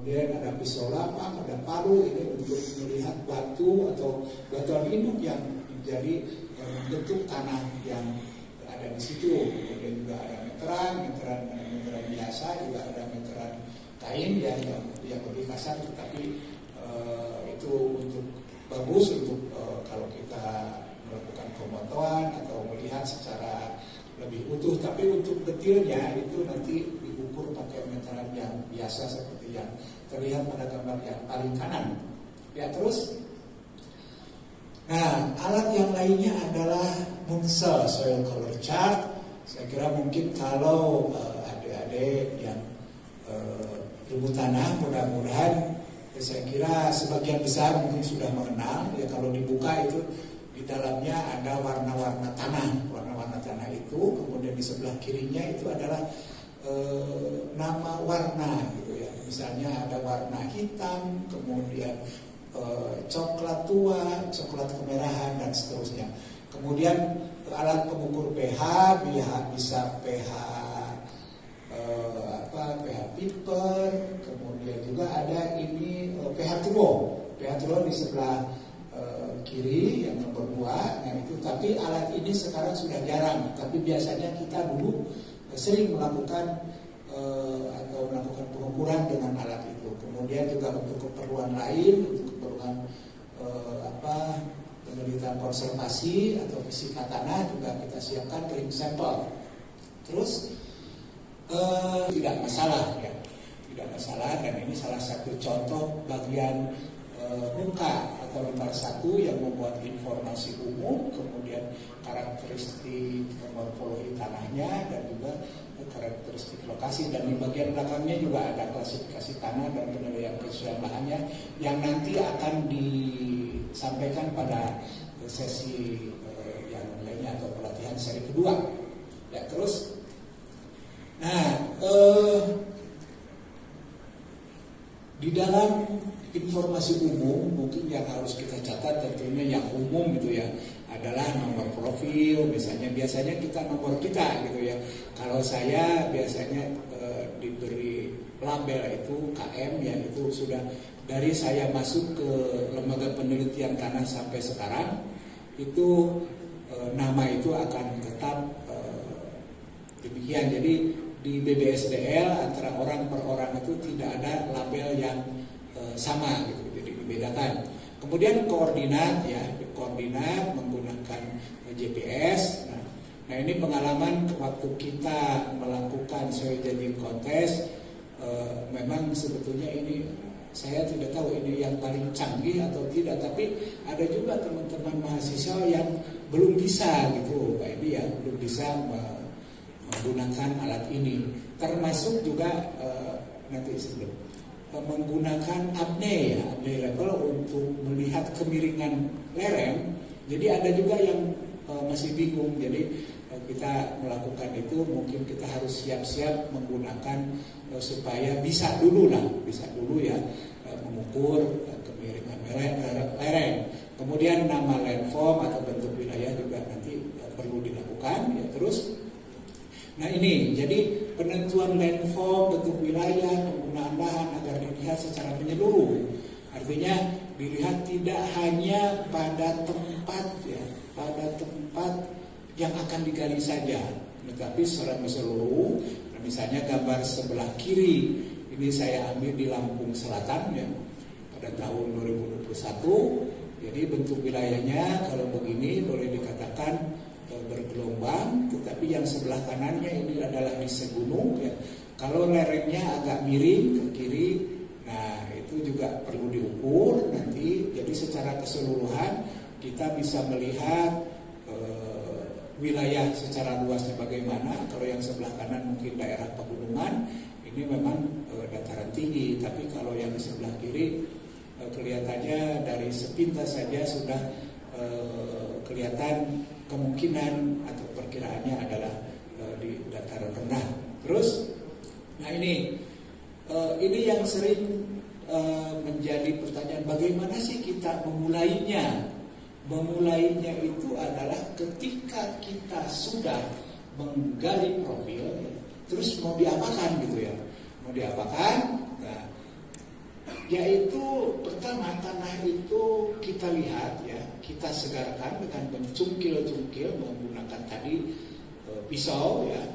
kemudian ada pisau lapang, ada palu, ini untuk melihat batu atau batuan induk yang menjadi bentuk tanah yang ada di situ. Kemudian juga ada meteran biasa, juga ada meteran kain ya, yang lebih kasar, tetapi itu untuk bagus untuk kalau kita melakukan pemotongan atau melihat secara lebih utuh. Tapi untuk detailnya itu nanti diukur pakai meteran yang biasa seperti yang terlihat pada gambar yang paling kanan. Ya, terus nah, alat yang lainnya adalah Munsell Soil Color Chart. Saya kira mungkin kalau adik-adik yang ilmu tanah, mudah-mudahan saya kira sebagian besar mungkin sudah mengenal. Ya, kalau dibuka itu di dalamnya ada warna-warna tanah. Warna-warna tanah itu, kemudian di sebelah kirinya itu adalah nama warna gitu ya. Misalnya ada warna hitam, kemudian coklat tua, coklat kemerahan, dan seterusnya. Kemudian alat pengukur pH bisa pH pH piper, kemudian juga ada ini pH turbo. pH turbo di sebelah kiri yang nomor 2. Nah itu, tapi alat ini sekarang sudah jarang. Tapi biasanya kita dulu sering melakukan atau melakukan pengukuran dengan alat itu. Kemudian juga untuk keperluan lain, untuk keperluan penelitian konservasi atau fisika tanah juga kita siapkan ring sampel. Terus tidak masalah ya, tidak masalah. Dan ini salah satu contoh bagian muka atau lembar 1 yang membuat informasi umum, kemudian karakteristik morfologi tanahnya dan juga karakteristik lokasi, dan di bagian belakangnya juga ada klasifikasi tanah dan penilaian kesesuaian lahannya yang nanti akan disampaikan pada sesi yang lainnya atau pelatihan seri kedua. Ya, terus di dalam informasi umum mungkin yang harus kita catat tentunya yang umum gitu ya adalah nomor profil. Biasanya kita nomor kita gitu ya. Kalau saya biasanya diberi label itu KM ya, itu sudah dari saya masuk ke lembaga penelitian tanah sampai sekarang itu nama itu akan tetap demikian. Jadi di BBSDL antara orang per orang itu tidak ada label yang sama gitu, jadi dibedakan. Kemudian koordinat ya, koordinat menggunakan GPS. Nah ini pengalaman waktu kita melakukan soil judging contest, memang sebetulnya ini saya tidak tahu ini yang paling canggih atau tidak, tapi ada juga teman-teman mahasiswa yang belum bisa gitu, Pak Edi ya, belum bisa menggunakan alat ini. Termasuk juga nanti sebelum menggunakan apne level untuk melihat kemiringan lereng. Jadi ada juga yang masih bingung. Jadi kita melakukan itu mungkin kita harus siap-siap menggunakan supaya bisa dulu ya mengukur kemiringan lereng. Kemudian nama landform atau bentuk wilayah juga nanti perlu dilakukan ya. Terus nah ini, jadi penentuan landform, bentuk wilayah, penggunaan lahan agar dilihat secara menyeluruh. Artinya dilihat tidak hanya pada tempat ya, pada tempat yang akan digali saja, tetapi secara menyeluruh. Nah, misalnya gambar sebelah kiri ini saya ambil di Lampung Selatan ya, pada tahun 2021. Jadi bentuk wilayahnya kalau begini boleh dikatakan bergelombang, tetapi yang sebelah kanannya ini adalah di segunung ya. Kalau lerengnya agak miring ke kiri, nah itu juga perlu diukur nanti. Jadi secara keseluruhan kita bisa melihat wilayah secara luasnya bagaimana. Kalau yang sebelah kanan mungkin daerah pegunungan, ini memang dataran tinggi. Tapi kalau yang di sebelah kiri kelihatannya dari sepintas saja sudah kelihatan kemungkinan atau perkiraannya adalah di dataran rendah. Terus, nah ini yang sering menjadi pertanyaan, bagaimana sih kita memulainya? Memulainya itu adalah ketika kita sudah menggali profil, terus mau diapakan gitu ya? Mau diapakan? Nah, Yaitu pertama, tanah itu kita lihat ya, kita segarkan dengan mencungkil-cungkil menggunakan tadi pisau ya,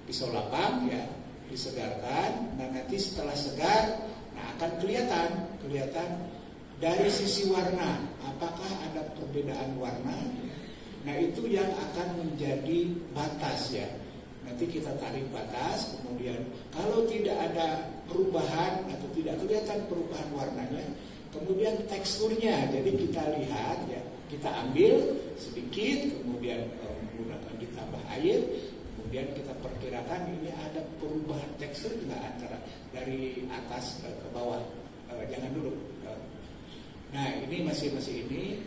pisau lapang ya, disegarkan. Nah nanti setelah segar, nah akan kelihatan dari sisi warna, apakah ada perbedaan warna. Nah itu yang akan menjadi batas ya. Nanti kita tarik batas, kemudian kalau tidak ada perubahan atau tidak kelihatan perubahan warnanya, kemudian teksturnya, jadi kita lihat ya, kita ambil sedikit, kemudian menggunakan ditambah air, kemudian kita perkirakan ini ada perubahan tekstur juga antara dari atas ke bawah. Jangan dulu. Nah ini masih ini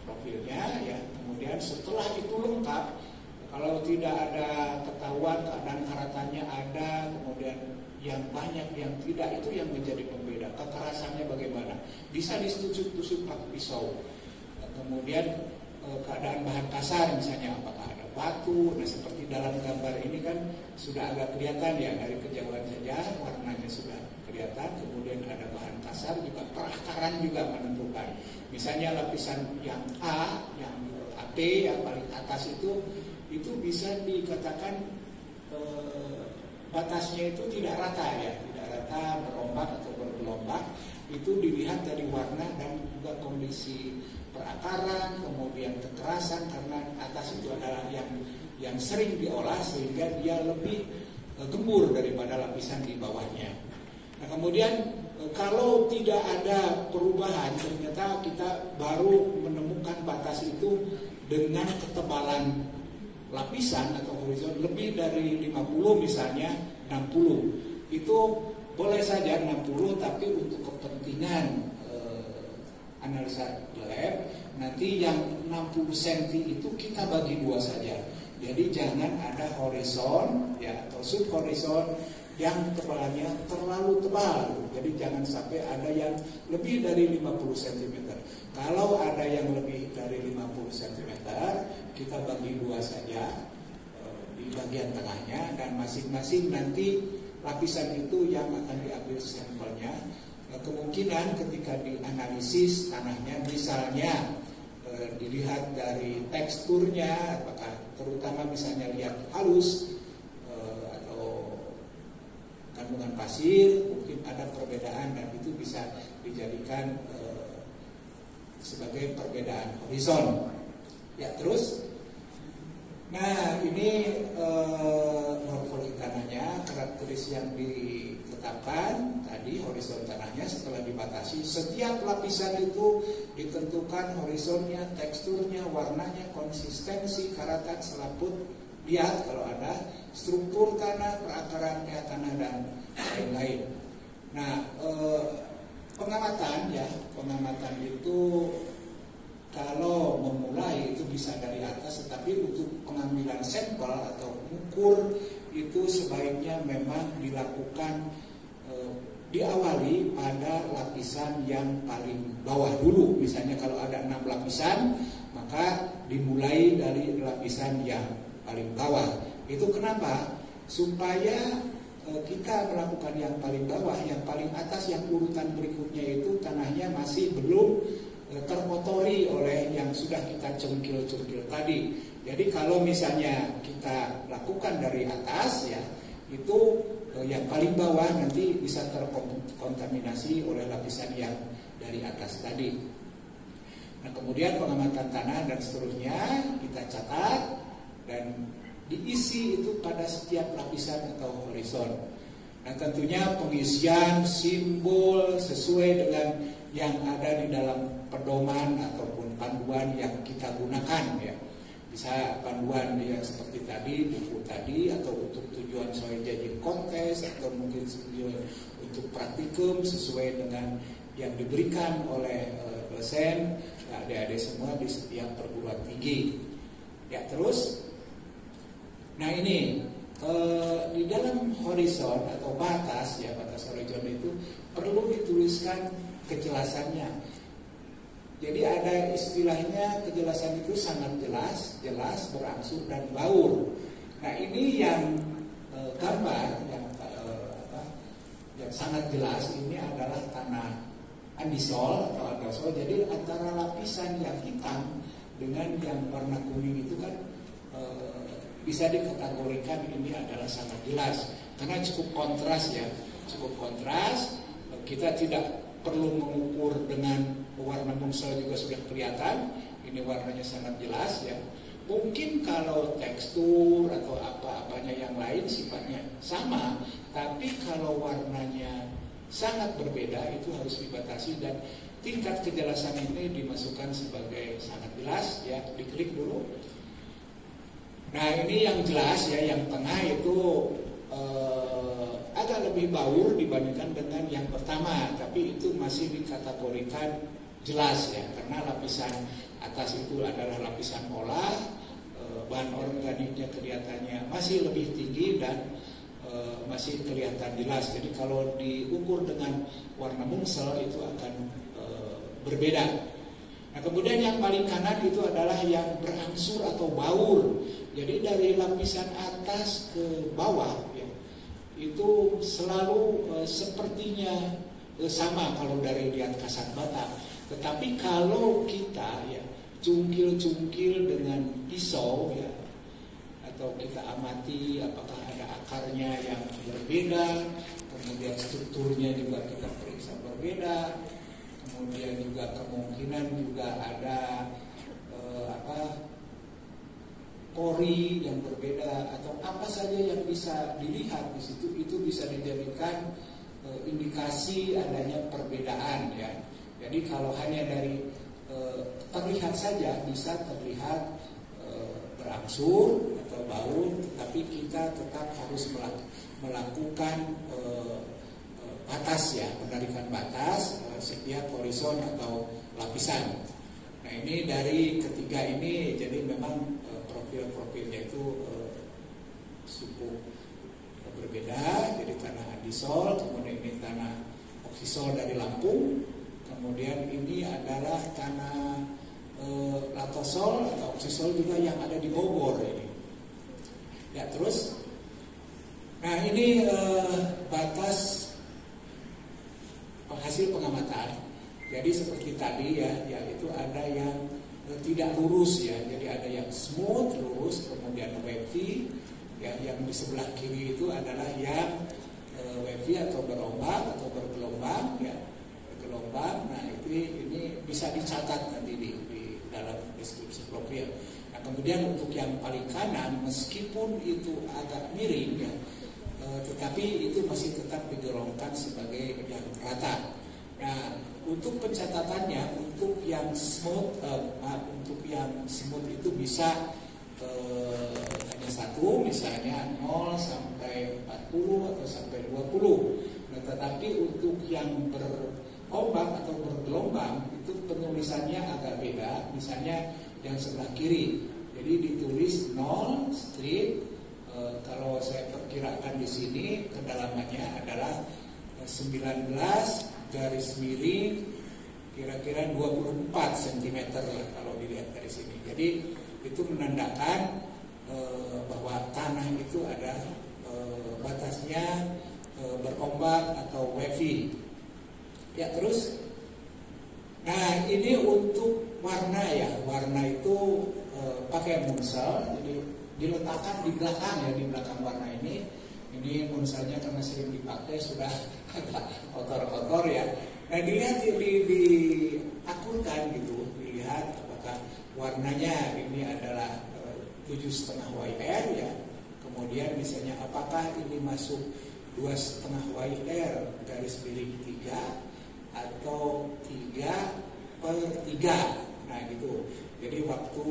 profilnya ya. Kemudian setelah itu lengkap, kalau tidak ada ketahuan keadaan karatannya ada, kemudian yang banyak yang tidak, itu yang menjadi pembeda. Kekerasannya bagaimana? Bisa ditusuk-tusuk pakai pisau. Kemudian keadaan bahan kasar misalnya, apakah ada batu. Nah seperti dalam gambar ini kan sudah agak kelihatan ya, dari kejauhan saja warnanya sudah kelihatan. Kemudian ada bahan kasar juga, perakaran juga menentukan. Misalnya lapisan yang A, yang AT yang paling atas itu bisa dikatakan batasnya itu tidak rata ya, tidak rata, berombak atau bergelombang. Itu dilihat dari warna dan juga kondisi perakaran, kemudian kekerasan, karena atas itu adalah yang sering diolah sehingga dia lebih gembur daripada lapisan di bawahnya. Nah kemudian kalau tidak ada perubahan, ternyata kita baru menemukan batas itu dengan ketebalan lapisan atau horizon lebih dari 50 misalnya 60. Itu boleh saja 60, tapi untuk kepentingan analisa lab nanti yang 60 cm itu kita bagi dua saja. Jadi jangan ada horizon ya atau sub horizon yang tebalannya terlalu tebal. Jadi jangan sampai ada yang lebih dari 50 cm. Kalau ada yang lebih dari 50 cm, kita bagi dua saja di bagian tengahnya, dan masing-masing nanti lapisan itu yang akan diambil sampelnya. Kemungkinan ketika dianalisis tanahnya, misalnya dilihat dari teksturnya, apakah terutama misalnya lihat halus atau kandungan pasir, mungkin ada perbedaan, dan itu bisa dijadikan sebagai perbedaan horizon. Ya terus, nah ini morfologi tanahnya, karakteristik yang ditetapkan tadi horizon tanahnya setelah dibatasi. Setiap lapisan itu ditentukan horizonnya, teksturnya, warnanya, konsistensi, karatan, selaput, lihat kalau ada struktur tanah, perakaran tanah dan lain-lain. Nah pengamatan itu kalau memulai itu bisa dari atas, tetapi untuk pengambilan sampel atau ukur itu sebaiknya memang dilakukan diawali pada lapisan yang paling bawah dulu. Misalnya kalau ada 6 lapisan, maka dimulai dari lapisan yang paling bawah. Itu kenapa? Supaya kita melakukan yang paling bawah, yang paling atas, yang urutan berikutnya itu tanahnya masih belum terkotori oleh yang sudah kita cungkil-cungkil tadi. Jadi kalau misalnya kita lakukan dari atas ya, itu yang paling bawah nanti bisa terkontaminasi oleh lapisan yang dari atas tadi. Nah kemudian pengamatan tanah dan seterusnya kita catat dan diisi itu pada setiap lapisan atau horizon. Nah tentunya pengisian simbol sesuai dengan yang ada di dalam pedoman ataupun panduan yang kita gunakan ya. Bisa panduan yang seperti tadi, buku tadi, atau untuk tujuan soal jadi kontes, atau mungkin tujuan untuk praktikum sesuai dengan yang diberikan oleh dosen, adik-adik semua di setiap perguruan tinggi. Ya terus, nah ini di dalam horizon atau batas ya, batas horizon itu perlu dituliskan kejelasannya. Jadi ada istilahnya, kejelasan itu sangat jelas, berangsur dan baur. Nah ini yang gambar yang sangat jelas ini adalah tanah andisol atau andosol. Jadi antara lapisan yang hitam dengan yang warna kuning itu kan bisa dikategorikan ini adalah sangat jelas karena cukup kontras ya, cukup kontras. Kita tidak perlu mengukur dengan warna mungsel juga sudah kelihatan ini warnanya sangat jelas ya. Mungkin kalau tekstur atau apa-apanya yang lain sifatnya sama, tapi kalau warnanya sangat berbeda itu harus dibatasi dan tingkat kejelasan ini dimasukkan sebagai sangat jelas ya. Diklik dulu. Nah ini yang jelas ya, yang tengah itu agak lebih baur dibandingkan dengan yang pertama, tapi itu masih dikategorikan jelas ya, karena lapisan atas itu adalah lapisan olah, bahan organiknya kelihatannya masih lebih tinggi dan masih kelihatan jelas. Jadi kalau diukur dengan warna mungsel itu akan berbeda. Nah kemudian yang paling kanan itu adalah yang berangsur atau baur. Jadi dari lapisan atas ke bawah ya, itu selalu sepertinya sama kalau dari lihat kasat mata. Tetapi kalau kita ya cungkil-cungkil dengan pisau ya, atau kita amati apakah ada akarnya yang berbeda, kemudian strukturnya juga kita periksa berbeda, kemudian juga kemungkinan juga ada pori yang berbeda atau apa saja yang bisa dilihat di situ, itu bisa dijadikan indikasi adanya perbedaan ya. Jadi kalau hanya dari terlihat saja bisa terlihat berangsur atau baur, tapi kita tetap harus melakukan batas ya, penarikan batas setiap horizon atau lapisan. Nah ini dari ketiga ini jadi memang profil-profilnya itu cukup berbeda. Jadi tanah andisol, kemudian ini tanah oksisol dari Lampung, kemudian ini adalah tanah latosol atau oksisol juga yang ada di Bogor ini. Ya terus, nah ini batas hasil pengamatan. Jadi seperti tadi ya, itu ada yang tidak lurus ya. Jadi ada yang smooth lurus, kemudian wavy. Ya, yang di sebelah kiri itu adalah yang wavy atau berombak atau bergelombang ya, bergelombang. Nah ini bisa dicatat nanti di dalam deskripsi profil. Nah kemudian untuk yang paling kanan meskipun itu agak miring ya, tetapi itu masih tetap digolongkan sebagai yang rata. Nah untuk pencatatannya untuk yang smooth itu bisa hanya satu, misalnya 0 sampai 40 atau sampai 20. Nah, tetapi untuk yang berombak atau bergelombang itu penulisannya agak beda. Misalnya yang sebelah kiri, jadi ditulis 0 strip. Kalau saya perkirakan di sini kedalamannya adalah 19 garis miring kira-kira 24 cm kalau dilihat dari sini. Jadi itu menandakan bahwa tanah itu ada batasnya berombak atau wavy. Ya terus, nah ini untuk warna ya, warna itu pakai mungsel, jadi diletakkan di belakang ya, di belakang warna ini. Ini munselnya karena sering dipakai sudah agak kotor-kotor ya. Nah dilihat diakurkan gitu, dilihat apakah warnanya ini adalah 7,5 YR ya. Kemudian misalnya apakah ini masuk 2,5 YR garis miring 3 atau 3/3. Nah gitu. Jadi waktu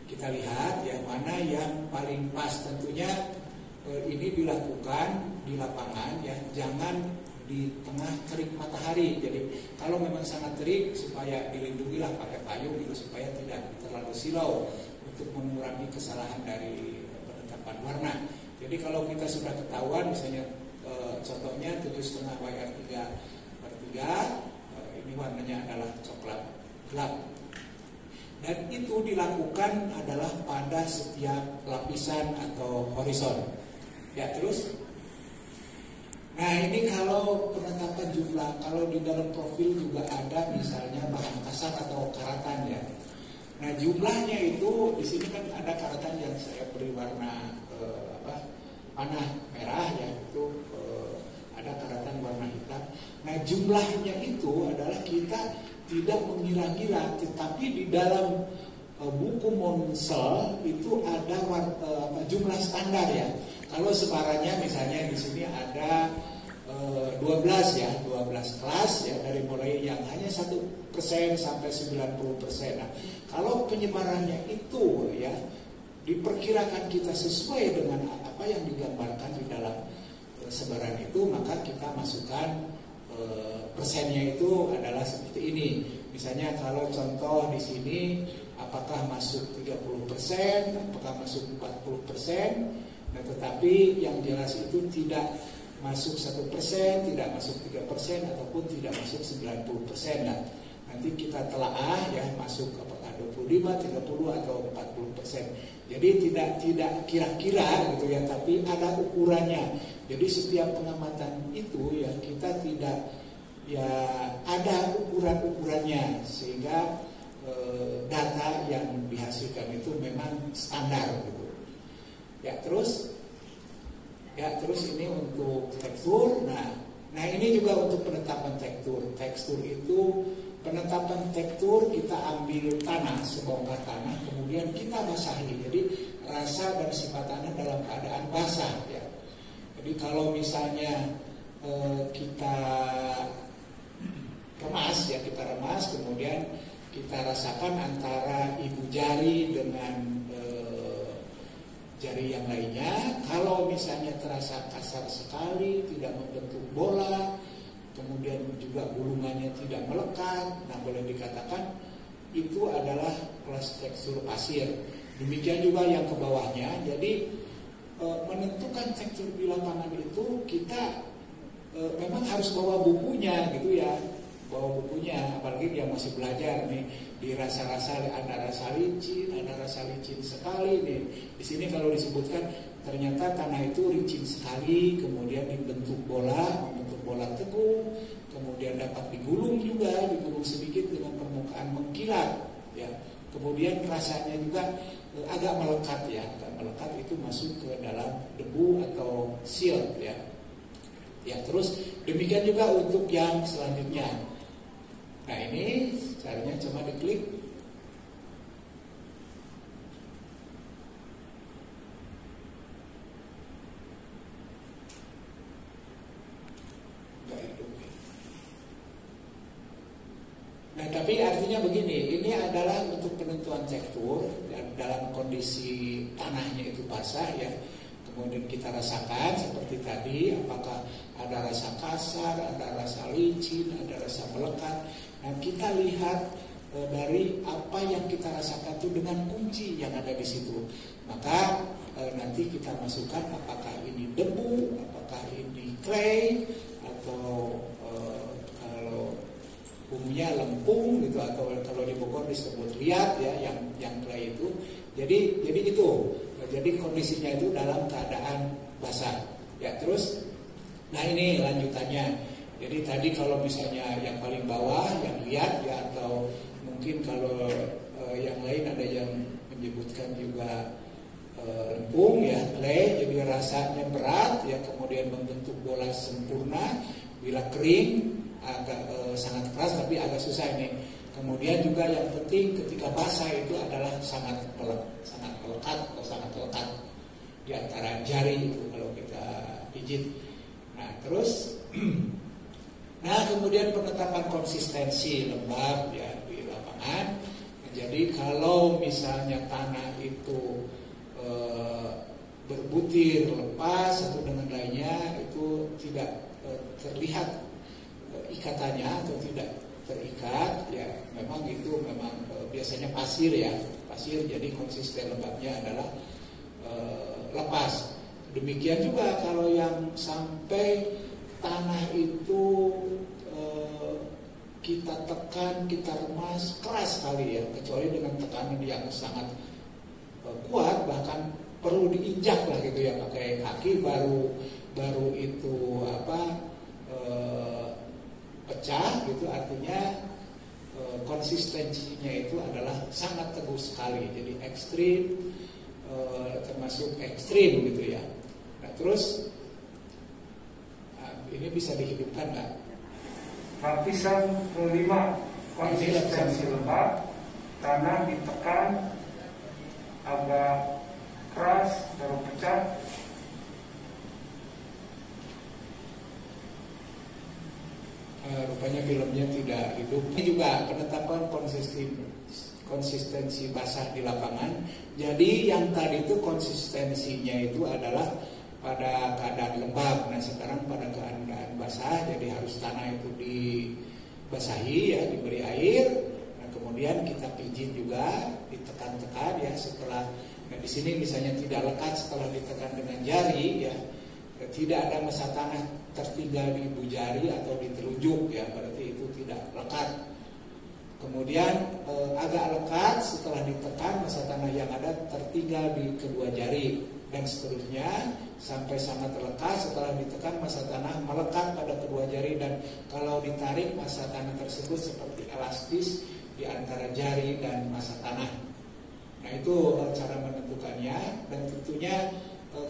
kita lihat ya mana yang paling pas, tentunya ini dilakukan di lapangan ya, jangan di tengah terik matahari. Jadi kalau memang sangat terik supaya dilindungilah pakai payung gitu supaya tidak terlalu silau untuk mengurangi kesalahan dari penetapan warna. Jadi kalau kita sudah ketahuan misalnya contohnya 7,5 YR 3/3, ini warnanya adalah coklat gelap. Dan itu dilakukan adalah pada setiap lapisan atau horizon. Ya terus, Nah ini kalau penetapan jumlah, kalau di dalam profil juga ada misalnya bahan kasar atau karatan ya. Nah jumlahnya itu di sini kan ada karatan yang saya beri warna panah merah ya, itu ada karatan warna hitam. Nah jumlahnya itu adalah kita tidak mengira-ngira, tetapi di dalam buku Monsel itu ada jumlah standar ya. Kalau sebarannya misalnya di sini ada 12 ya, 12 kelas ya, dari mulai yang hanya 1% sampai 90%. Nah, kalau penyebarannya itu ya diperkirakan kita sesuai dengan apa yang digambarkan di dalam sebaran itu, maka kita masukkan persennya itu adalah seperti ini. Misalnya kalau contoh di sini apakah masuk 30%, apakah masuk 40%. Nah, tetapi yang jelas itu tidak masuk 1%, tidak masuk 3%, ataupun tidak masuk 90%. Nah, nanti kita telaah ya masuk apakah 25, 30 atau 40%. Jadi tidak kira-kira gitu ya, tapi ada ukurannya. Jadi setiap pengamatan itu ya kita tidak ya ada ukuran-ukurannya, sehingga data yang dihasilkan itu memang standar gitu. Ya terus ini untuk tekstur. Nah ini juga untuk penetapan tekstur. Tekstur itu penetapan tekstur kita ambil tanah, sebongkah tanah, kemudian kita basahi. Jadi rasa dan sifat tanah dalam keadaan basah ya. Jadi kalau misalnya kita remas, kemudian kita rasakan antara ibu jari dengan jari yang lainnya. Kalau misalnya terasa kasar sekali, tidak membentuk bola, kemudian juga gulungannya tidak melekat, nah boleh dikatakan itu adalah kelas tekstur pasir. Demikian juga yang ke bawahnya. Jadi menentukan tekstur di lapangan itu kita memang harus bawa bukunya gitu ya, bawa bukunya, apalagi yang masih belajar nih, dirasa-rasa ada rasa licin, ada rasa licin sekali nih. Di sini kalau disebutkan ternyata tanah itu licin sekali, kemudian membentuk bola teguh, kemudian dapat digulung sedikit dengan permukaan mengkilat ya. Kemudian rasanya juga agak melekat ya, itu masuk ke dalam debu atau silt ya. Ya terus demikian juga untuk yang selanjutnya. Nah ini caranya cuma diklik. Nah tapi artinya begini, ini adalah untuk penentuan tekstur dalam kondisi tanahnya itu basah ya. Kemudian kita rasakan seperti tadi, apakah ada rasa kasar, ada rasa licin, ada rasa melekat. Nah kita lihat dari apa yang kita rasakan itu dengan kunci yang ada di situ. Maka nanti kita masukkan apakah ini debu, apakah ini clay, atau kalau umumnya lempung gitu, atau kalau di Bogor disebut liat ya, yang clay itu. Jadi itu. Jadi kondisinya itu dalam keadaan basah. Ya terus, nah ini lanjutannya. Jadi tadi kalau misalnya yang paling bawah yang liat ya, atau mungkin kalau yang lain ada yang menyebutkan juga lempung ya, clay. Jadi rasanya berat ya, kemudian membentuk bola sempurna. Bila kering agak sangat keras, tapi agak susah ini. Kemudian juga yang penting ketika basah itu adalah sangat melekat atau sangat lekat di antara jari itu kalau kita pijit. Nah terus, nah kemudian penetapan konsistensi lembab ya di lapangan. Jadi kalau misalnya tanah itu berbutir lepas satu dengan lainnya, itu tidak terlihat ikatannya atau tidak terikat ya, memang itu memang biasanya pasir ya, pasir. Jadi konsisten lembabnya adalah lepas. Demikian juga kalau yang sampai tanah itu kita tekan, kita remas keras sekali ya, kecuali dengan tekanan yang sangat kuat, bahkan perlu diinjak lah gitu ya, pakai kaki baru baru itu pecah gitu, artinya konsistensinya itu adalah sangat teguh sekali, jadi ekstrim, termasuk ekstrim gitu ya. Nah terus ini bisa dihidupkan nggak? Lapisan kelima, konsistensi lembab, tanah ditekan agak keras baru pecah. Rupanya filmnya tidak hidup. Ini juga penetapan konsistensi basah di lapangan. Jadi yang tadi itu konsistensinya itu adalah pada keadaan lembab. Nah sekarang pada keadaan basah, jadi harus tanah itu dibasahi ya, diberi air. Nah kemudian kita pijit juga, ditekan-tekan ya setelah. Nah di sini misalnya tidak lekat setelah ditekan dengan jari ya, tidak ada masa tanah tertinggal di ibu jari atau di telunjuk ya, berarti itu tidak lekat. Kemudian agak lekat setelah ditekan, masa tanah yang ada tertinggal di kedua jari, dan seterusnya sampai sangat lekat. Setelah ditekan, masa tanah melekat pada kedua jari, dan kalau ditarik masa tanah tersebut seperti elastis di antara jari dan masa tanah. Nah itu cara menentukannya, dan tentunya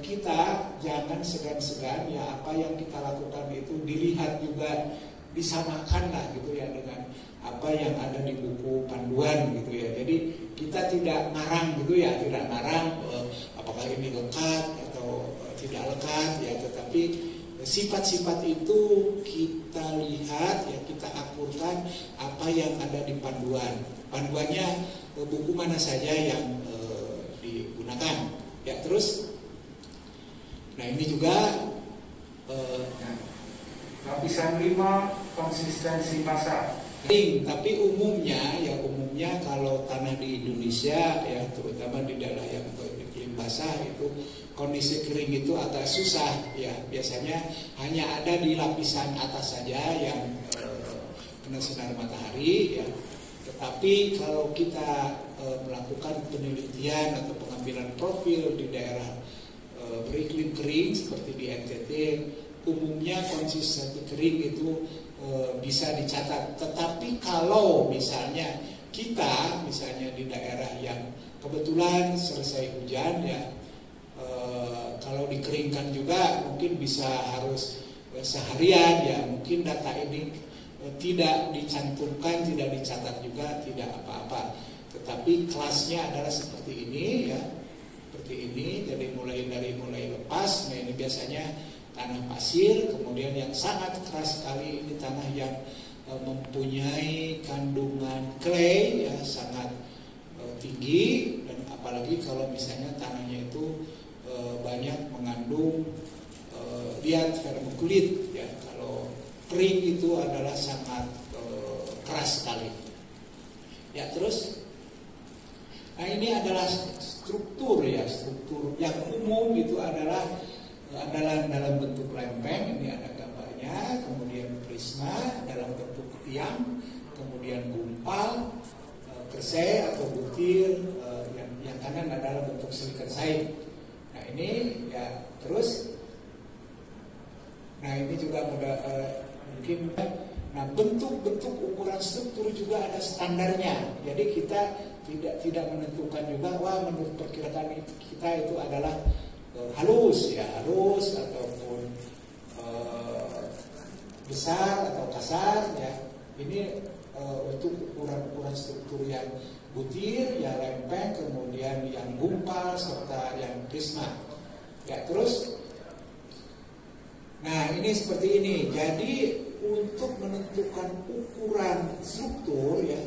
kita jangan segan-segan ya, apa yang kita lakukan itu dilihat juga, disamakan lah gitu ya dengan apa yang ada di buku panduan gitu ya. Jadi kita tidak ngarang gitu ya, tidak ngarang apakah ini lekat atau tidak lekat ya, tetapi sifat-sifat itu kita lihat ya, kita akurkan apa yang ada di panduan. Panduannya buku mana saja yang digunakan ya. Terus nah ini juga lapisan 5, konsistensi basah. Tapi umumnya kalau tanah di Indonesia ya, terutama di daerah yang iklim basah itu kondisi kering itu agak susah ya. Biasanya hanya ada di lapisan atas saja yang kena sinar matahari ya. Tetapi kalau kita melakukan penelitian atau pengambilan profil di daerah beriklim kering seperti di NTT, umumnya konsistensi kering itu bisa dicatat. Tetapi kalau misalnya kita di daerah yang kebetulan selesai hujan ya, kalau dikeringkan juga mungkin bisa harus seharian ya, mungkin data ini tidak dicantumkan, tidak dicatat juga, tidak apa-apa. Tetapi kelasnya adalah seperti ini ya, seperti ini. Jadi mulai lepas. Nah ini biasanya tanah pasir, kemudian yang sangat keras sekali ini tanah yang mempunyai kandungan clay ya, sangat tinggi, dan apalagi kalau misalnya tanahnya itu banyak mengandung liat vermiculit ya. Kalau kering itu adalah sangat keras sekali ya. Terus nah ini adalah struktur ya, struktur yang umum itu adalah dalam bentuk lempeng, ini ada gambarnya, kemudian prisma dalam bentuk tiang, kemudian gumpal, kersai atau butir, yang kanan adalah bentuk silikersai. Nah ini ya, terus nah ini juga mungkin. Nah bentuk-bentuk ukuran struktur juga ada standarnya. Jadi kita tidak menentukan juga, wah menurut perkiraan kita itu adalah halus ya, halus ataupun besar atau kasar ya. Ini untuk ukuran-ukuran struktur yang butir, yang lempeng, kemudian yang gumpal, serta yang prisma ya. Terus nah ini seperti ini. Jadi untuk menentukan ukuran struktur ya,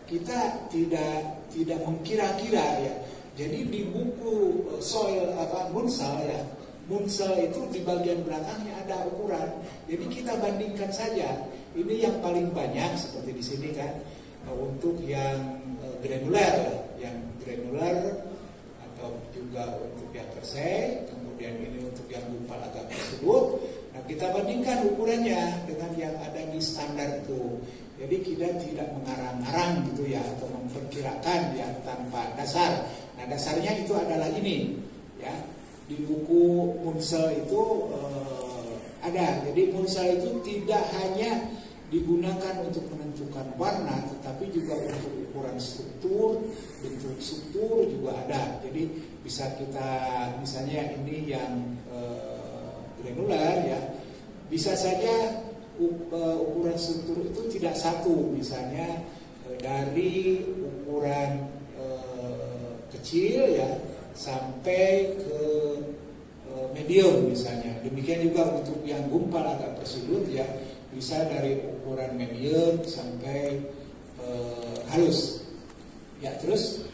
kita tidak mengkira-kira ya. Jadi di buku soil Munsell ya, Munsell itu di bagian belakangnya ada ukuran. Jadi kita bandingkan saja. Ini yang paling banyak seperti di sini kan, untuk yang granular, atau juga untuk yang kersai, kemudian ini untuk yang gumpal agak tersebut. Nah kita bandingkan ukurannya dengan yang ada di standar itu. Jadi kita tidak mengarang-arang gitu ya, atau memperkirakan yang tanpa dasar. Nah dasarnya itu adalah ini ya. Di buku Munsell itu ada. Jadi mulsa itu tidak hanya digunakan untuk menentukan warna, tetapi juga untuk ukuran struktur, bentuk struktur juga ada. Jadi bisa kita, misalnya ini yang granular ya, bisa saja ukuran struktur itu tidak satu, misalnya dari ukuran kecil ya sampai ke medium misalnya. Demikian juga untuk yang gumpal agak bersudut ya, bisa dari ukuran medium sampai halus. Ya, terus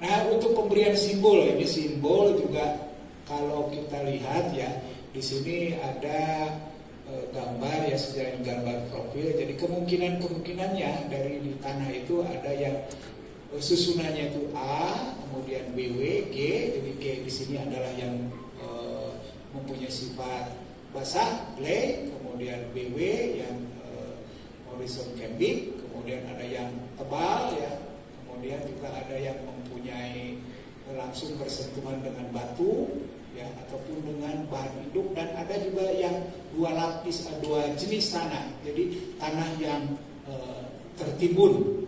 nah untuk pemberian simbol, ini simbol juga kalau kita lihat ya, di sini ada gambar ya, sejarah gambar profil. Jadi kemungkinannya dari di tanah itu ada yang susunannya itu A, kemudian BW, G. Jadi G di sini adalah yang mempunyai sifat basah, clay, kemudian BW yang horizon cambic, kemudian ada yang tebal ya, kemudian juga ada yang mempunyai langsung bersentuhan dengan batu ya, ataupun dengan bahan hidup, dan ada juga yang dua lapis, dua jenis tanah. Jadi tanah yang tertimbun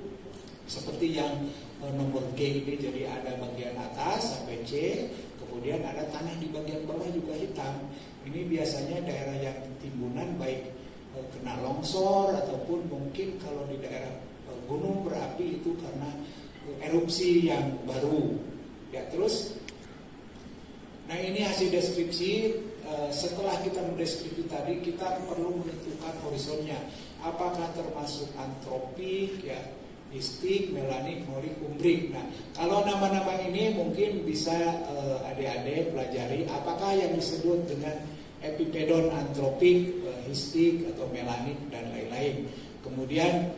seperti yang nomor G ini, jadi ada bagian atas sampai C, kemudian ada tanah di bagian bawah juga hitam. Ini biasanya daerah yang timbunan, baik kena longsor ataupun mungkin kalau di daerah gunung berapi itu karena erupsi yang baru. Ya, terus nah ini hasil deskripsi. Setelah kita mendeskripsi tadi, kita perlu menentukan horizonnya. Apakah termasuk antropik ya, istik, melanik, molik, umbrik. Nah, kalau nama-nama ini mungkin bisa adik-adik pelajari apakah yang disebut dengan epipedon antropik, histik atau melanik dan lain-lain. Kemudian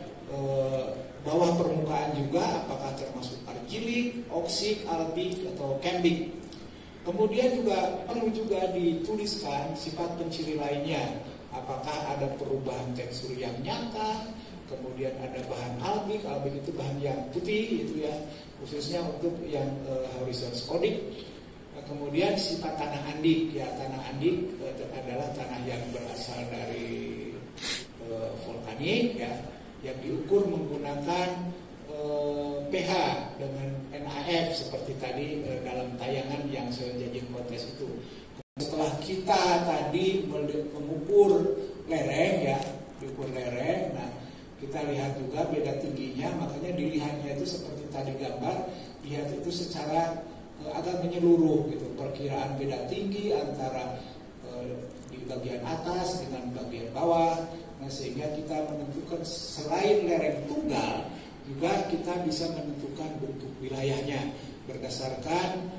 bawah permukaan juga apakah termasuk argilik, oksik, albik atau cambic. Kemudian juga perlu juga dituliskan sifat penciri lainnya. Apakah ada perubahan tekstur yang nyata, kemudian ada bahan albik itu bahan yang putih itu ya, khususnya untuk yang horizon spodik. Kemudian sifat tanah andik ya, tanah andik adalah tanah yang berasal dari vulkanik ya, yang diukur menggunakan pH dengan NaF seperti tadi dalam tayangan yang saya janji kontes itu. Setelah kita tadi mengukur lereng ya, diukur lereng, nah kita lihat juga beda tingginya, makanya dilihatnya itu seperti tadi gambar, lihat itu secara agak menyeluruh gitu, perkiraan beda tinggi antara di bagian atas dengan bagian bawah. Nah, sehingga kita menentukan selain lereng tunggal, juga kita bisa menentukan bentuk wilayahnya berdasarkan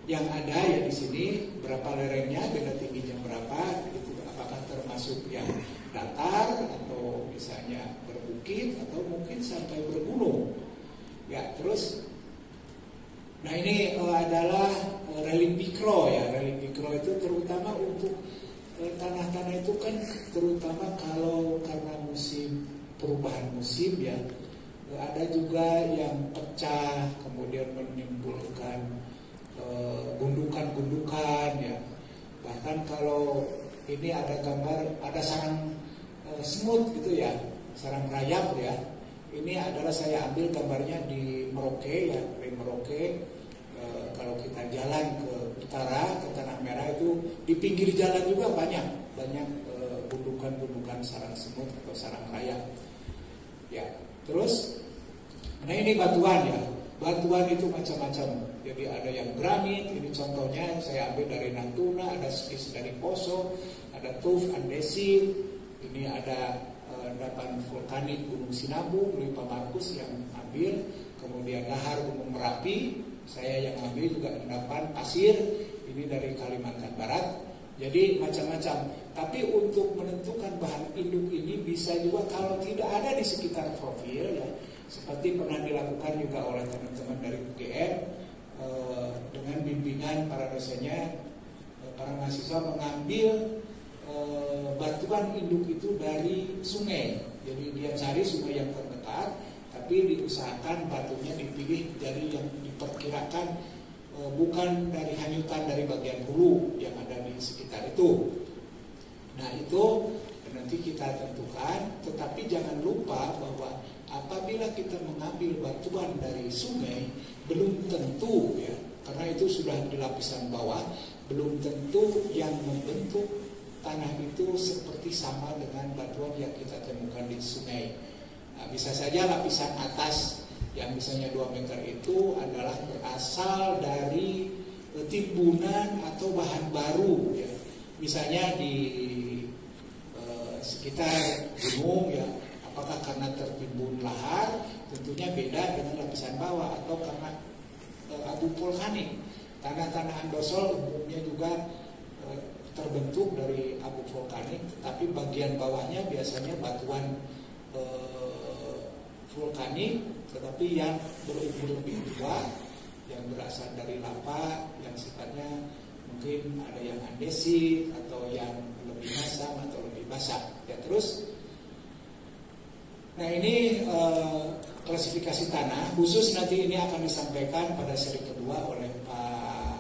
yang ada ya di sini, berapa lerengnya, beda tingginya berapa, itu apakah termasuk yang datar atau misalnya berbukit atau mungkin sampai bergunung. Ya, terus nah ini adalah relief mikro ya. Relief mikro itu terutama untuk tanah-tanah itu kan terutama kalau karena musim perubahan musim ya, ada juga yang pecah kemudian menimbulkan gundukan-gundukan ya. Bahkan kalau ini ada gambar, ada sarang semut gitu ya, sarang rayap ya. Ini adalah saya ambil gambarnya di Merauke ya, di Merauke. Kalau kita jalan ke utara, ke Tanah Merah itu di pinggir jalan juga banyak gundukan-gundukan sarang semut atau sarang rayap. Ya, terus, nah ini batuan ya. Batuan itu macam-macam. Jadi ada yang granit, ini contohnya saya ambil dari Natuna, ada skis dari Poso, ada tuf andesit, ini ada endapan vulkanik Gunung Sinabung, Lipa Markus yang ambil, kemudian lahar Gunung Merapi, saya yang ambil juga endapan pasir, ini dari Kalimantan Barat. Jadi macam-macam. Tapi untuk menentukan bahan induk ini bisa juga kalau tidak ada di sekitar profil ya, seperti pernah dilakukan juga oleh teman-teman dari UGM dengan bimbingan para dosennya, para mahasiswa mengambil batuan induk itu dari sungai. Jadi dia cari sungai yang terdekat, tapi diusahakan batunya dipilih dari yang diperkirakan bukan dari hanyutan dari bagian hulu yang ada di sekitar itu. Nah itu nanti kita tentukan, tetapi jangan lupa bahwa apabila kita mengambil batuan dari sungai, belum tentu ya, karena itu sudah di lapisan bawah, belum tentu yang membentuk tanah itu seperti sama dengan batuan yang kita temukan di sungai. Nah, bisa saja lapisan atas yang misalnya 2 meter itu adalah berasal dari timbunan atau bahan baru ya. Misalnya di sekitar gunung ya, apakah karena tertimbun lahar, tentunya beda dengan lapisan bawah, atau karena abu vulkanik. Tanah-tanah andosol umumnya juga terbentuk dari abu vulkanik, tetapi bagian bawahnya biasanya batuan vulkanik, tetapi yang berumur lebih tua, yang berasal dari lava, yang sifatnya mungkin ada yang andesit atau yang lebih masam atau lebih basah. Ya terus, nah ini klasifikasi tanah khusus nanti ini akan disampaikan pada seri kedua oleh Pak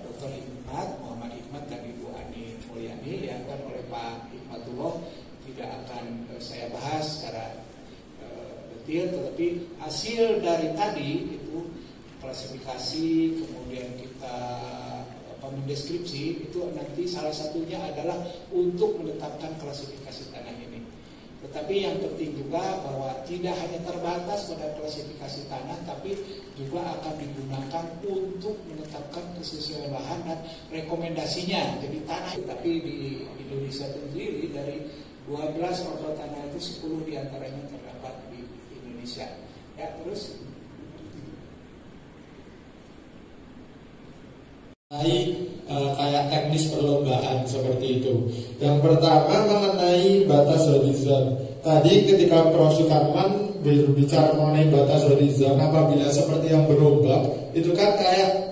Dr. Hikmat Muhammad Hikmat dan Ibu Ani Mulyani, ya kan, oleh Pak Hikmatullah. Tidak akan saya bahas secara detail, tetapi hasil dari tadi itu klasifikasi, kemudian kita mendeskripsi, itu nanti salah satunya adalah untuk menetapkan klasifikasi tanah ini. Tetapi yang penting juga bahwa tidak hanya terbatas pada klasifikasi tanah, tapi juga akan digunakan untuk menetapkan kesesuaian lahan dan rekomendasinya. Jadi tanah, tapi di Indonesia sendiri dari 12 ordo tanah itu 10 diantaranya terdapat di Indonesia. Ya terus. Kayak teknis perlombaan seperti itu. Yang pertama mengenai batas horizon. Tadi ketika Prof. Sukarman berbicara mengenai batas horizon, apabila seperti yang berombak, itu kan kayak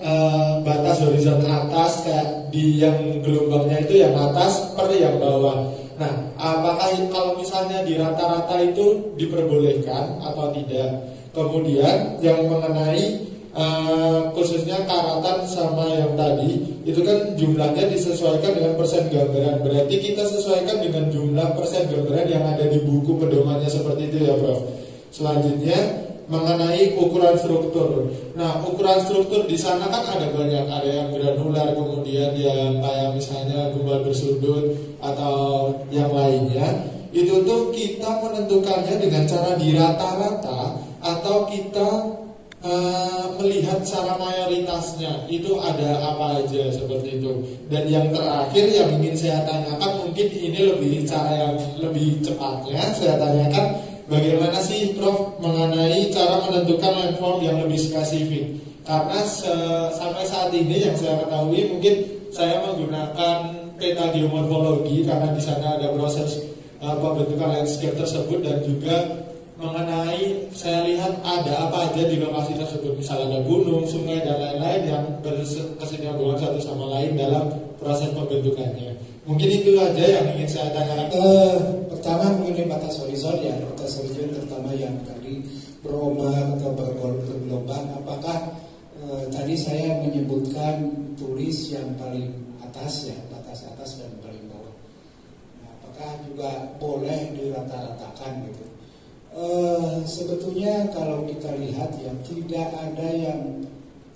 batas horizon atas, kayak di yang gelombangnya itu yang atas per yang bawah. Nah, apakah kalau misalnya di rata-rata itu diperbolehkan atau tidak? Kemudian yang mengenai khususnya karatan sama yang tadi, itu kan jumlahnya disesuaikan dengan persen gambaran. Berarti kita sesuaikan dengan jumlah persen gambaran yang ada di buku pedomannya, seperti itu ya Prof. Selanjutnya mengenai ukuran struktur. Nah, ukuran struktur di sana kan ada banyak, ada yang granular, kemudian yang kayak misalnya gumbal bersudut atau yang lainnya. Itu tuh kita menentukannya dengan cara di rata-rata atau kita melihat secara mayoritasnya itu ada apa aja, seperti itu. Dan yang terakhir yang ingin saya tanyakan, mungkin ini lebih cara yang lebih cepatnya saya tanyakan, bagaimana sih Prof mengenai cara menentukan landform yang lebih spesifik? Karena sampai saat ini yang saya ketahui, mungkin saya menggunakan peta geomorfologi karena di sana ada proses pembentukan landscape tersebut, dan juga mengenai saya lihat ada apa aja di lokasi tersebut, misalnya ada gunung, sungai dan lain-lain yang berkesinambungan satu sama lain dalam proses pembentukannya. Mungkin itu aja yang ingin saya tanyakan. Pertama mengenai batas horizon, ya batas horizon terutama yang tadi berombak atau bergelombang. Apakah tadi saya menyebutkan tulis yang paling atas ya, batas atas dan paling bawah. Nah, apakah juga boleh dirata-ratakan gitu? Sebetulnya kalau kita lihat ya, tidak ada yang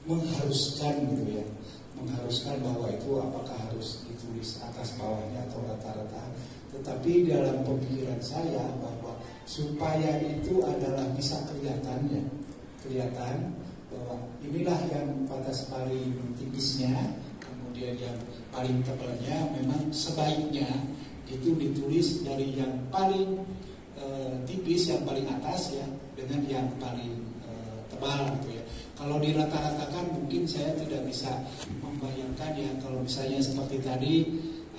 mengharuskan gitu ya, mengharuskan bahwa itu apakah harus ditulis atas bawahnya atau rata-rata. Tetapi dalam pemikiran saya bahwa supaya itu adalah bisa kelihatan bahwa inilah yang batas paling tipisnya, kemudian yang paling tebalnya, memang sebaiknya itu ditulis dari yang paling tipis, yang paling atas ya, dengan yang paling tebal gitu ya. Kalau dirata-ratakan mungkin saya tidak bisa membayangkan ya, kalau misalnya seperti tadi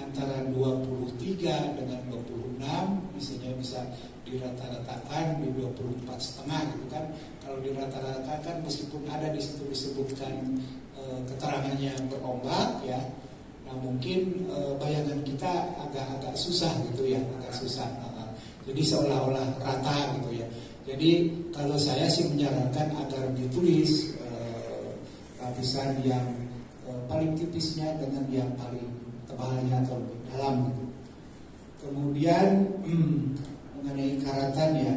antara 23 dengan 26 misalnya bisa dirata-ratakan di 24,5 gitu kan. Kalau dirata-ratakan meskipun ada di situ disebutkan keterangannya berombak ya, nah mungkin bayangan kita agak susah gitu ya, agak susah. Jadi seolah-olah rata gitu ya. Jadi kalau saya sih menyarankan agar ditulis lapisan yang paling tipisnya dengan yang paling tebalnya atau lebih dalam gitu. Kemudian mengenai karatan ya,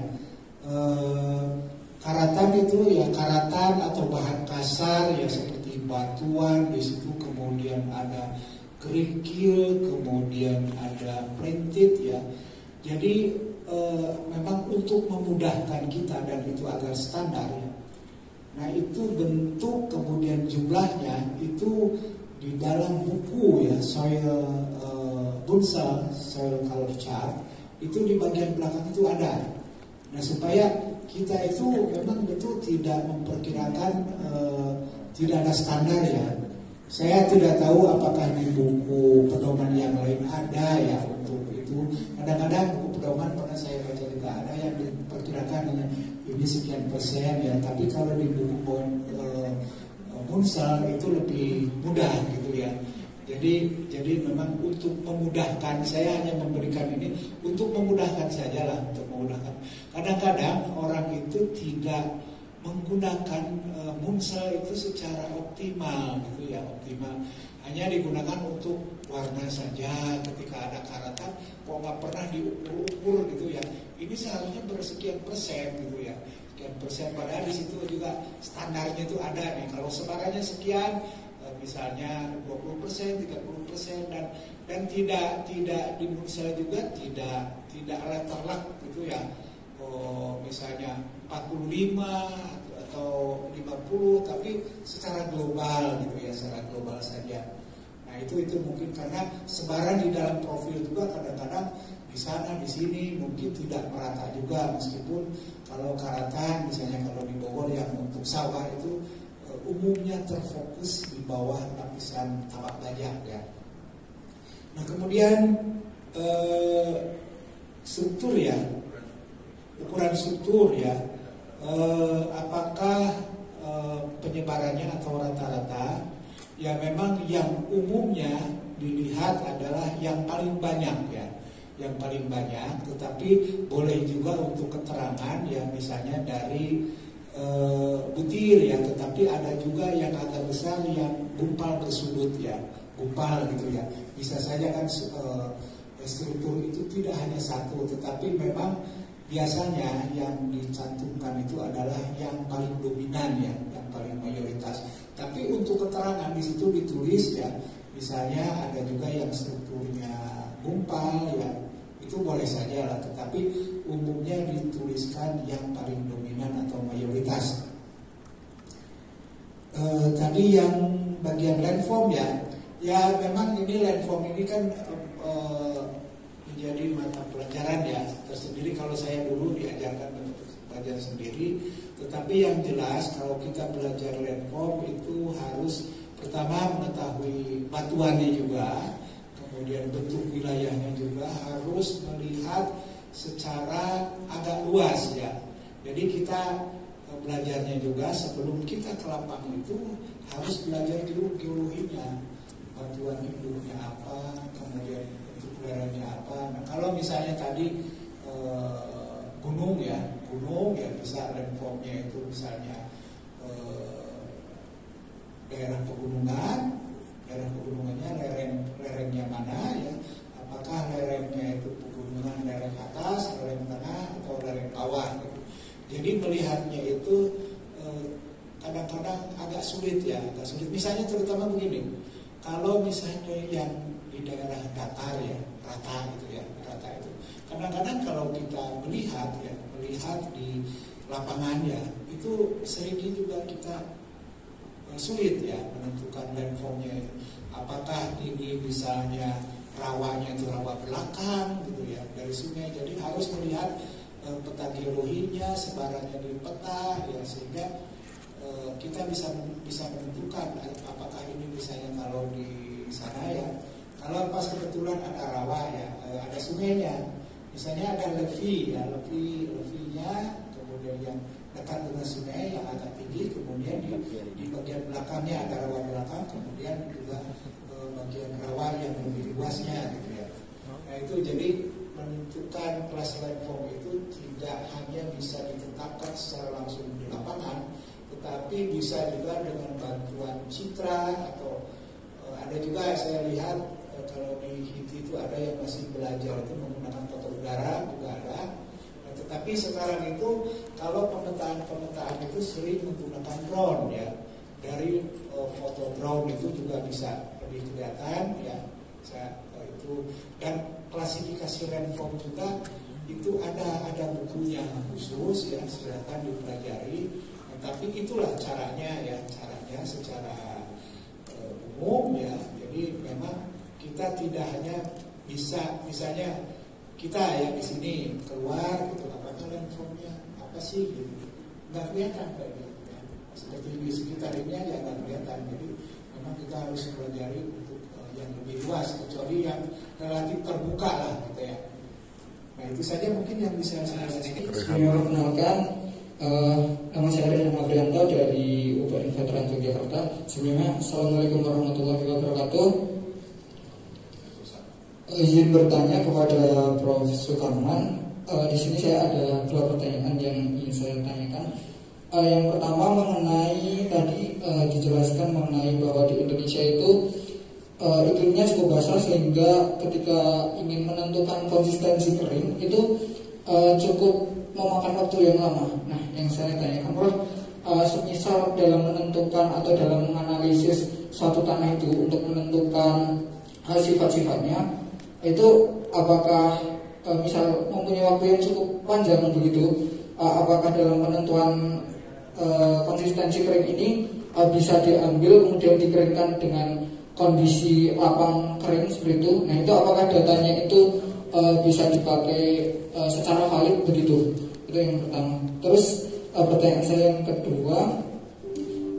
karatan itu ya karatan atau bahan kasar ya seperti batuan, di situ kemudian ada kerikil, kemudian ada printed ya. Jadi memang untuk memudahkan kita dan itu agar standar ya. Nah itu bentuk kemudian jumlahnya itu di dalam buku ya soil Bunsal soil color chart itu di bagian belakang itu ada. Nah supaya kita itu memang betul tidak memperkirakan tidak ada standar ya. Saya tidak tahu apakah di buku pedoman yang lain ada ya untuk itu. Kadang-kadang buku pedoman pernah saya baca juga ada yang diperkirakan dengan ini sekian persen ya. Tapi kalau di buku Bunsal itu lebih mudah gitu ya. Jadi memang untuk memudahkan, saya hanya memberikan ini untuk memudahkan sajalah, untuk memudahkan. Kadang-kadang orang itu tidak menggunakan Bunsal itu secara optimal gitu ya, optimal. Hanya digunakan untuk warna saja ketika ada karatan, kok nggak pernah diukur-ukur gitu ya. Ini seharusnya bersekian persen gitu ya, sekian persen. Padahal di situ juga standarnya itu ada nih. Kalau sebarannya sekian, misalnya 20%, 30% dan tidak di Bunsal juga tidak letterlock gitu ya. Misalnya 45 atau 50 tapi secara global gitu ya, secara global saja. Nah itu mungkin karena sebaran di dalam profil juga kadang-kadang di sana di sini mungkin tidak merata juga, meskipun kalau karatan misalnya kalau di Bogor yang untuk sawah itu umumnya terfokus di bawah lapisan tapak gajah ya. Nah kemudian struktur ya, ukuran struktur ya, apakah penyebarannya atau rata-rata ya, memang yang umumnya dilihat adalah yang paling banyak ya, yang paling banyak. Tetapi boleh juga untuk keterangan ya, misalnya dari butir ya, tetapi ada juga yang agak besar yang gumpal bersudut ya, gumpal gitu ya. Bisa saja kan struktur itu tidak hanya satu, tetapi memang biasanya yang dicantumkan itu adalah yang paling dominan ya, yang paling mayoritas. Tapi untuk keterangan di situ ditulis ya, misalnya ada juga yang strukturnya gumpal ya, itu boleh saja lah. Tetapi umumnya dituliskan yang paling dominan atau mayoritas. Tadi yang bagian landform ya memang ini landform ini kan menjadi mata pelajaran ya tersendiri. Kalau saya dulu diajarkan belajar sendiri, tetapi yang jelas kalau kita belajar landform itu harus pertama mengetahui batuannya juga, kemudian bentuk wilayahnya juga, harus melihat secara agak luas ya. Jadi kita belajarnya juga sebelum kita ke lapangan itu harus belajar dulu geologinya, batuan induknya apa, kemudian lerengnya apa. Nah kalau misalnya tadi gunung ya bisa landformnya itu misalnya daerah pegunungannya lerengnya mana ya, apakah lerengnya itu pegunungan lereng atas, lereng tengah atau lereng bawah gitu. Jadi melihatnya itu kadang-kadang agak sulit ya, agak sulit. Misalnya terutama begini, kalau misalnya yang di daerah datar ya, rata gitu ya, rata itu. Kadang-kadang kalau kita melihat di lapangan ya, itu seringnya juga kita sulit ya menentukan landformnya. Apakah ini misalnya rawanya itu rawa belakang gitu ya dari sungai. Jadi harus melihat peta geologinya, sebarannya di peta ya, sehingga kita bisa menentukan apakah ini misalnya kalau di sana ya, kalau pas kebetulan ada rawa ya, ada sungainya, misalnya ada levinya, kemudian yang dekat dengan sungai yang agak tinggi, kemudian di bagian belakangnya ada rawa belakang, kemudian juga bagian rawa yang lebih luasnya gitu ya. Nah itu jadi menentukan kelas landform itu tidak hanya bisa ditetapkan secara langsung di lapangan, tetapi bisa juga dengan bantuan citra atau ada juga saya lihat kalau di HITI itu ada yang masih belajar itu menggunakan foto udara juga ada. Tetapi sekarang itu kalau pemetaan itu sering menggunakan drone ya. Dari foto drone itu juga bisa lebih kelihatan ya. Itu dan klasifikasi landform juga itu ada bukunya khusus ya, silakan dipelajari. Tapi itulah caranya secara umum ya. Jadi memang kita tidak hanya bisa misalnya kita ya di sini keluar gitu, apakah landformnya apa sih gitu, nggak kelihatan kayak gitu ya. Seperti di sekitar ini aja nggak kelihatan. Jadi memang kita harus pelajari untuk yang lebih luas, kecuali yang relatif terbuka lah gitu ya. Nah itu saja mungkin yang bisa saya sampaikan. Perkenalkan, nama saya Rina Prianto dari UPN Veteran Yogyakarta. Sebelumnya, Assalamualaikum warahmatullahi wabarakatuh. Izin bertanya kepada Prof. Sukarman. Di sini saya ada 2 pertanyaan yang ingin saya tanyakan. Yang pertama mengenai tadi dijelaskan mengenai bahwa di Indonesia itu iklimnya cukup basah sehingga ketika ingin menentukan konsistensi kering itu cukup memakan waktu yang lama. Nah, yang saya tanyakan Prof, semisal dalam menentukan atau dalam menganalisis suatu tanah itu untuk menentukan sifat-sifatnya, itu apakah misal mempunyai waktu yang cukup panjang begitu, apakah dalam penentuan konsistensi kering ini bisa diambil kemudian dikeringkan dengan kondisi lapang kering seperti itu. Nah itu apakah datanya itu bisa dipakai secara valid begitu? Itu yang pertama. Terus pertanyaan saya yang kedua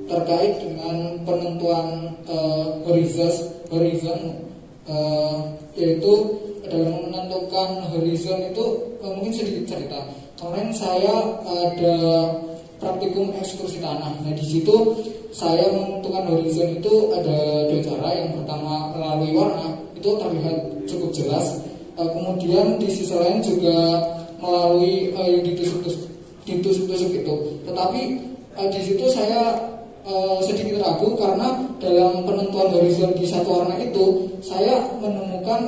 terkait dengan penentuan horizon, yaitu dalam menentukan horizon itu mungkin sedikit cerita. Kemarin saya ada praktikum ekskursi tanah. Nah di situ saya menentukan horizon itu ada 2 cara. Yang pertama melalui warna, itu terlihat cukup jelas. Kemudian di sisi lain juga melalui ditusuk-tusuk itu. Tetapi di situ saya sedikit ragu karena dalam penentuan horizon di satu warna itu saya menemukan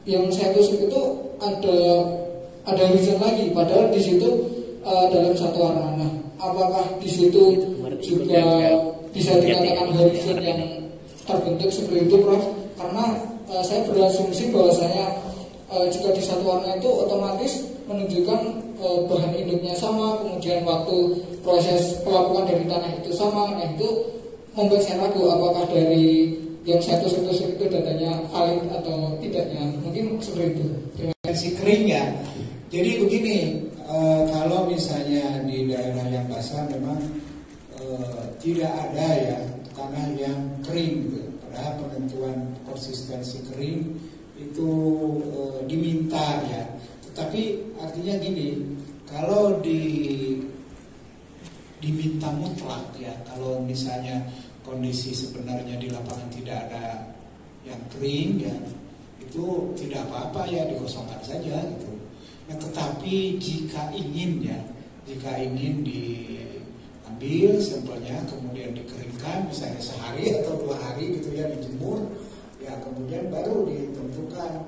yang saya tusuk itu ada horizon lagi, padahal di situ dalam satu warna. Nah, apakah di situ juga bisa dikatakan horizon yang terbentuk seperti itu, Prof? Karena saya berasumsi bahwasanya jika di satu warna itu otomatis menunjukkan bahan induknya sama, kemudian waktu proses pelapukan dari tanah itu sama. Nah itu membuat saya ragu apakah dari yang saya tusuk-tusuk itu datanya valid atau tidaknya. Mungkin seperti itu. Si kering ya. Jadi begini, kalau misalnya di daerah yang basah memang tidak ada ya tanah yang kering gitu. Padahal penentuan konsistensi kering itu diminta ya. Tetapi artinya gini, kalau diminta mutlak ya, kalau misalnya kondisi sebenarnya di lapangan tidak ada yang kering ya, itu tidak apa-apa ya, dikosongkan saja gitu. Nah, tetapi jika ingin diambil sampelnya kemudian dikeringkan misalnya sehari atau 2 hari gitu ya, dijemur ya, kemudian baru ditentukan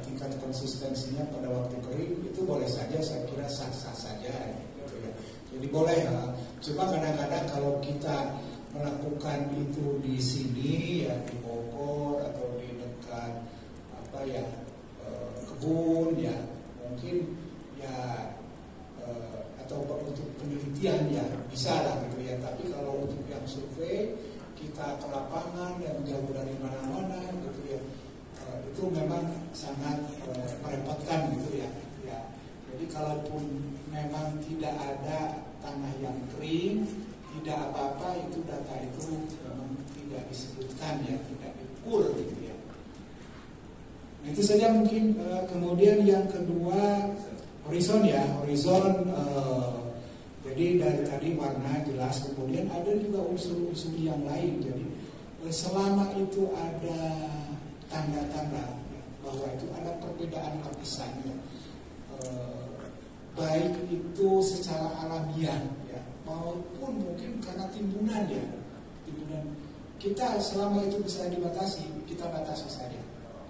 tingkat konsistensinya pada waktu kering, itu boleh saja, saya kira sah-sah saja gitu ya. Jadi boleh ya. Cuma kadang-kadang kalau kita melakukan itu di sini ya, di Bogor atau di dekat kebun ya, mungkin ya atau untuk penelitian ya bisa lah gitu ya. Tapi kalau untuk yang survei kita ke lapangan dan jauh dari mana-mana gitu ya, itu memang sangat merepotkan gitu ya. Jadi kalaupun memang tidak ada tanah yang kering, tidak apa-apa, itu data itu memang tidak disebutkan ya, tidak diukur gitu ya. Nah, itu saja mungkin. Kemudian yang kedua horizon ya, jadi dari tadi warna jelas, kemudian ada juga unsur-unsur yang lain. Jadi selama itu ada tanda-tanda bahwa itu ada perbedaan lapisannya, baik itu secara alamiah ya, maupun mungkin karena timbunan ya, timbunan kita selama itu bisa dibatasi, kita batasi saja,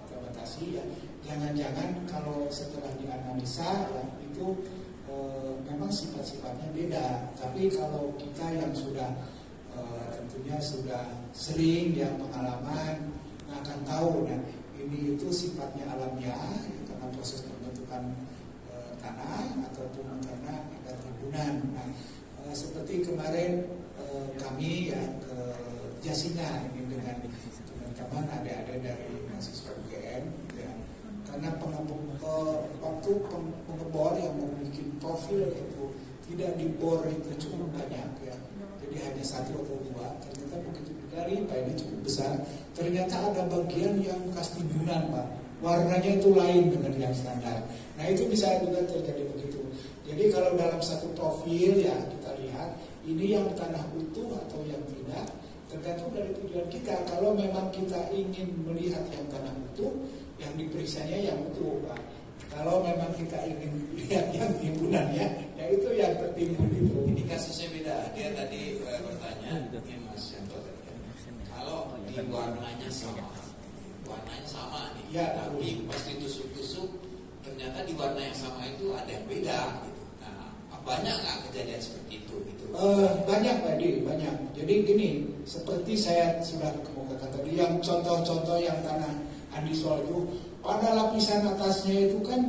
kita batasi ya. Jangan-jangan kalau setelah dianalisa ya, itu memang sifat-sifatnya beda. Tapi kalau kita yang sudah tentunya sudah sering ya pengalaman, akan tahu ya, ini itu sifatnya alamiah ya, karena proses pembentukan tanah ataupun karena ada timbunan. Nah, seperti kemarin kami ya ke Jasinga ini dengan teman-teman adik-adik dari mahasiswa UGM ya, karena waktu pengebor yang memiliki profil itu tidak dibor itu cukup banyak ya, jadi hanya 1 atau 2. Ternyata begitu digali, Pak, ini cukup besar. Ternyata ada bagian yang bekas timbunan, Pak. Warnanya itu lain dengan yang standar. Nah itu bisa juga terjadi begitu. Jadi kalau dalam satu profil ya kita lihat ini yang tanah utuh atau yang tidak, tergantung dari tujuan kita. Kalau memang kita ingin melihat yang tanah utuh, yang diperiksanya yang utuh, Pak. Kalau memang kita ingin lihat yang timbunan ya itu yang tertimbun itu. Ini kasusnya beda. Dia tadi bertanya, ini Mas Yanto tadi. Kalau di warnanya sama nih, ya, tapi pas ditusuk-tusuk ternyata di warna yang sama itu ada yang beda gitu. Nah, banyak nggak kejadian seperti itu gitu? Banyak Pak Edi, banyak. Jadi gini, seperti saya sudah kemukakan tadi, yang contoh-contoh yang tanah andisol itu pada lapisan atasnya itu kan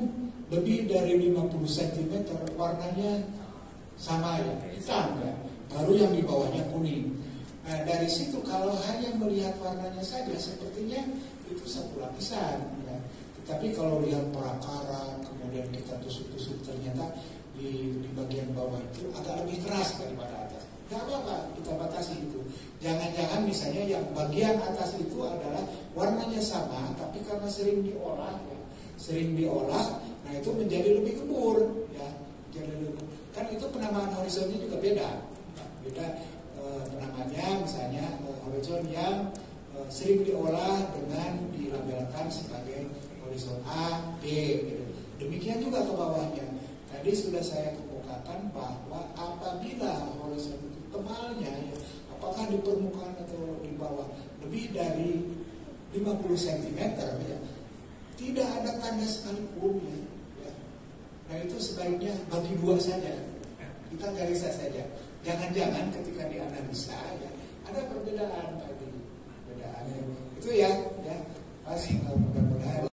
lebih dari 50 cm warnanya sama ya, hitam ya. Baru yang di bawahnya kuning. Nah dari situ kalau hanya melihat warnanya saja sepertinya itu satu lapisan ya. Tetapi kalau lihat perakara kemudian kita tusuk-tusuk ternyata di bagian bawah itu agak lebih keras daripada atas. Gak apa-apa, kita batasi itu. Jangan-jangan misalnya yang bagian atas itu adalah warnanya sama, tapi karena sering diolah ya, nah itu menjadi lebih gembur ya. Kan itu penamaan horizonnya juga beda. Penamanya misalnya horizon yang sering diolah dengan dilabelkan sebagai horizon A, B gitu. Demikian juga ke bawahnya. Tadi sudah saya kemukakan bahwa apabila horizon itu tebalnya ya, apakah di permukaan atau di bawah lebih dari 50 cm ya, tidak ada tanda sekalipun ya. Nah itu sebaiknya bagi 2 saja. Kita garis saja. Jangan-jangan ketika dianalisa ya ada perbedaan tadi. Perbedaan itu ya. Mudah-mudahan